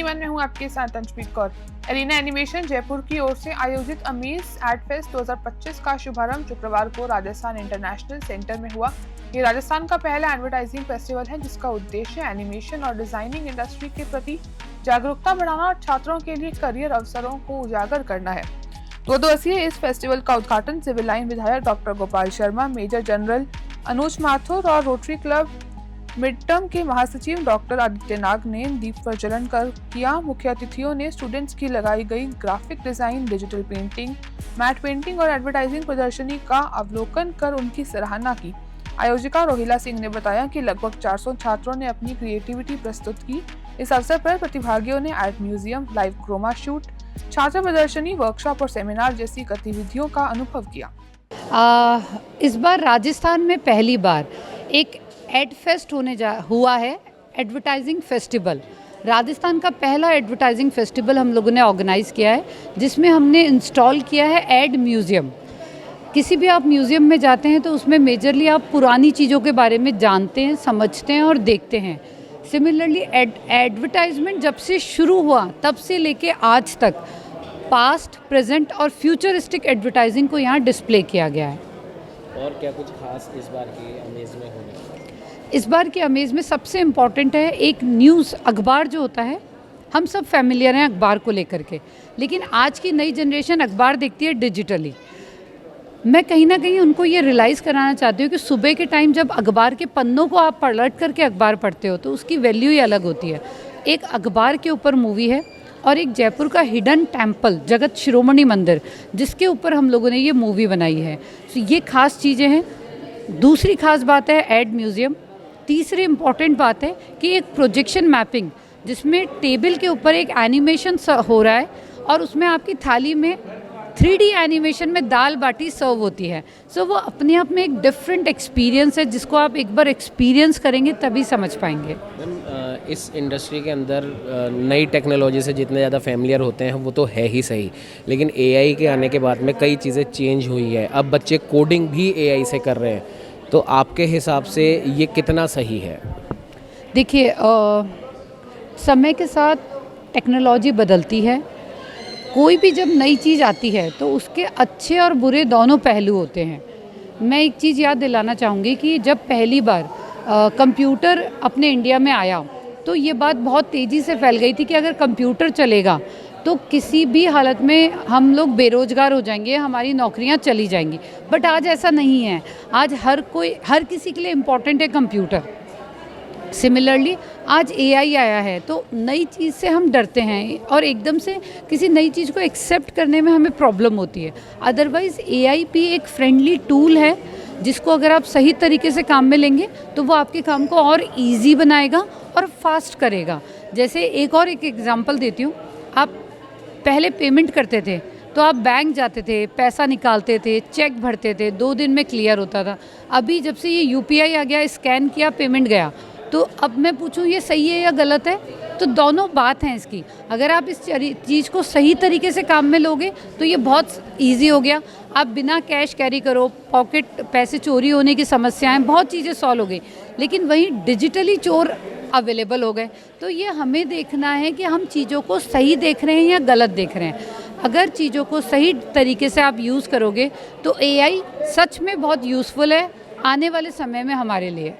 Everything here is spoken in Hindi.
2021 में हूँ आपके साथ अंशप्रीत कौर। एलिना एनिमेशन जयपुर की ओर से आयोजित अमेज एड फेस्ट 2025 का शुभारंभ शुक्रवार को राजस्थान इंटरनेशनल सेंटर में हुआ। ये राजस्थान का पहला एडवर्टाइजिंग फेस्टिवल है जिसका उद्देश्य एनिमेशन और डिजाइनिंग इंडस्ट्री के प्रति जागरूकता बढ़ाना और छात्रों के लिए करियर अवसरों को उजागर करना है। 2 दिवसीय इस फेस्टिवल का उद्घाटन सिविल लाइन विधायक doctor Gopal Sharma, major general Anuj Mathur और रोटरी क्लब मिड-टर्म के महासचिव डॉक्टर आदित्य नाग ने दीप प्रज्वलन कर किया। मुख्य अतिथियों ने स्टूडेंट्स की लगाई गई graphic design, digital painting, matte painting और एडवर्टाइजिंग प्रदर्शनी का अवलोकन कर उनकी सराहना की। आयोजिका रोहिला सिंह ने बताया कि लगभग 400 छात्रों ने अपनी क्रिएटिविटी प्रस्तुत की। इस अवसर पर प्रतिभागियों ने art museum, live chroma shoot, छात्र प्रदर्शनी, वर्कशॉप और सेमिनार जैसी गतिविधियों का अनुभव किया। इस बार राजस्थान में पहली बार एक एड फेस्ट हुआ है, एडवर्टाइजिंग फेस्टिवल। राजस्थान का पहला एडवर्टाइजिंग फेस्टिवल हम लोगों ने ऑर्गेनाइज़ किया है जिसमें हमने इंस्टॉल किया है एड म्यूज़ियम। किसी भी आप म्यूज़ियम में जाते हैं तो उसमें मेजरली आप पुरानी चीज़ों के बारे में जानते हैं, समझते हैं और देखते हैं। सिमिलरली एडवर्टाइजमेंट जब से शुरू हुआ तब से लेके आज तक पास्ट, प्रेजेंट और फ्यूचरिस्टिक एडवर्टाइजिंग को यहाँ डिस्प्ले किया गया है। और क्या कुछ खास इस बार की अमेज में होने? इस बार के अमेज में सबसे इम्पॉर्टेंट है एक न्यूज़ अखबार जो होता है। हम सब फैमिलियर हैं अखबार को लेकर के, लेकिन आज की नई जनरेशन अखबार देखती है डिजिटली। मैं कहीं ना कहीं उनको ये रियलाइज़ कराना चाहती हूँ कि सुबह के टाइम जब अखबार के पन्नों को आप पलट करके अखबार पढ़ते हो तो उसकी वैल्यू ही अलग होती है। एक अखबार के ऊपर मूवी है और एक जयपुर का हिडन टेम्पल जगत शिरोमणि मंदिर जिसके ऊपर हम लोगों ने ये मूवी बनाई है। तो ये खास चीज़ें हैं। दूसरी खास बात है एड म्यूज़ियम। तीसरी इम्पॉर्टेंट बात है कि एक प्रोजेक्शन मैपिंग जिसमें टेबल के ऊपर एक एनिमेशन हो रहा है और उसमें आपकी थाली में 3D एनिमेशन में दाल बाटी सर्व होती है। सो वो अपने आप में एक डिफरेंट एक्सपीरियंस है जिसको आप एक बार एक्सपीरियंस करेंगे तभी समझ पाएंगे। मैम, इस इंडस्ट्री के अंदर नई टेक्नोलॉजी से जितने ज़्यादा फैमिलियर होते हैं वो तो है ही सही, लेकिन AI के आने के बाद में कई चीज़ें चेंज हुई है। अब बच्चे कोडिंग भी AI से कर रहे हैं, तो आपके हिसाब से ये कितना सही है? देखिए, समय के साथ टेक्नोलॉजी बदलती है। कोई भी जब नई चीज़ आती है तो उसके अच्छे और बुरे दोनों पहलू होते हैं। मैं एक चीज़ याद दिलाना चाहूँगी कि जब पहली बार कंप्यूटर अपने इंडिया में आया तो ये बात बहुत तेज़ी से फैल गई थी कि अगर कंप्यूटर चलेगा तो किसी भी हालत में हम लोग बेरोज़गार हो जाएंगे, हमारी नौकरियां चली जाएंगी। बट आज ऐसा नहीं है। आज हर किसी के लिए इम्पॉर्टेंट है कंप्यूटर। सिमिलरली आज AI आया है तो नई चीज़ से हम डरते हैं और एकदम से किसी नई चीज़ को एक्सेप्ट करने में हमें प्रॉब्लम होती है। अदरवाइज़ AI भी एक फ्रेंडली टूल है जिसको अगर आप सही तरीके से काम में लेंगे तो वो आपके काम को और ईजी बनाएगा और फास्ट करेगा। जैसे एक एग्जांपल देती हूँ। आप पहले पेमेंट करते थे तो आप बैंक जाते थे, पैसा निकालते थे, चेक भरते थे, 2 दिन में क्लियर होता था। अभी जब से ये UPI आ गया, स्कैन किया, पेमेंट गया, तो अब मैं पूछूं ये सही है या गलत है? तो दोनों बात हैं इसकी। अगर आप इस चीज़ को सही तरीके से काम में लोगे तो ये बहुत इजी हो गया। आप बिना कैश कैरी करो, पॉकेट पैसे चोरी होने की समस्याएं, बहुत चीज़ें सॉल्व हो गई। लेकिन वहीं डिजिटली चोर अवेलेबल हो गए। तो ये हमें देखना है कि हम चीज़ों को सही देख रहे हैं या गलत देख रहे हैं। अगर चीज़ों को सही तरीके से आप यूज़ करोगे तो AI सच में बहुत यूज़फुल है आने वाले समय में हमारे लिए।